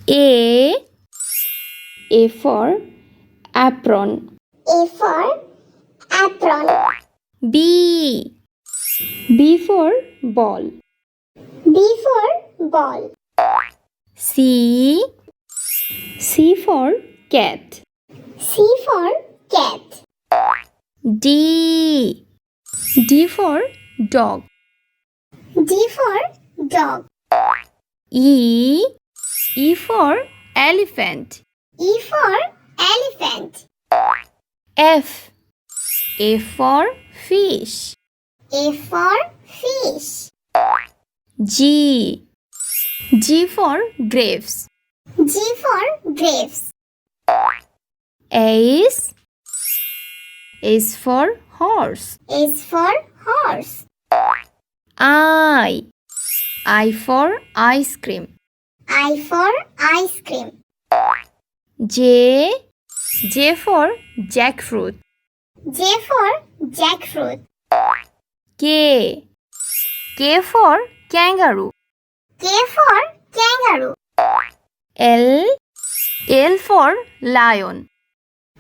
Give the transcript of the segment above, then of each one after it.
A for apron. A for apron. B for ball. B for ball. C for cat. C for cat. D for dog. D for dog. E for elephant. E for elephant. F for fish. A for fish. G for grapes. G for grapes. H for horse. H for horse. I for ice cream. I for ice cream. J for jackfruit. J for jackfruit. K for kangaroo. K for kangaroo. L for lion.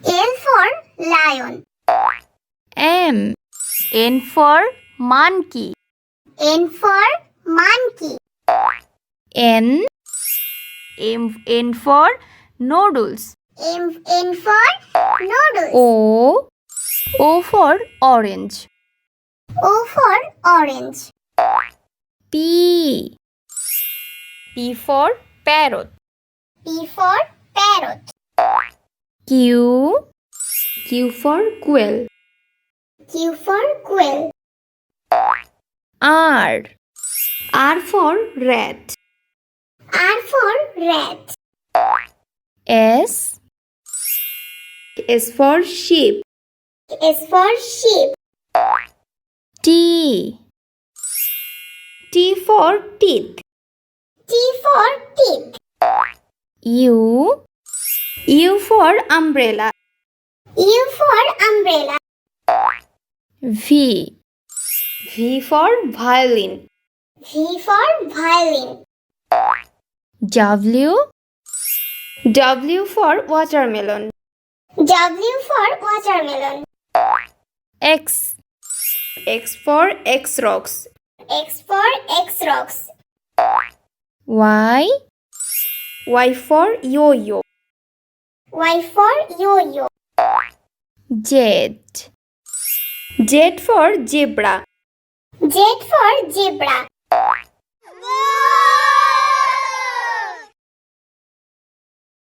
L for lion. N for monkey. N for monkey. N for noodles. N for noodles. O for orange. O for orange. P for parrot. P for parrot. Q for quail. Q for quail. R for rat. R for rat. S for sheep. S for sheep. T for teeth. T for teeth. U for umbrella. U for umbrella. V for violin. V for violin. W for watermelon. W for watermelon. X for X-rocks. X for X-rocks. Y for yo-yo. Y for yo-yo. Z for zebra. Z for zebra.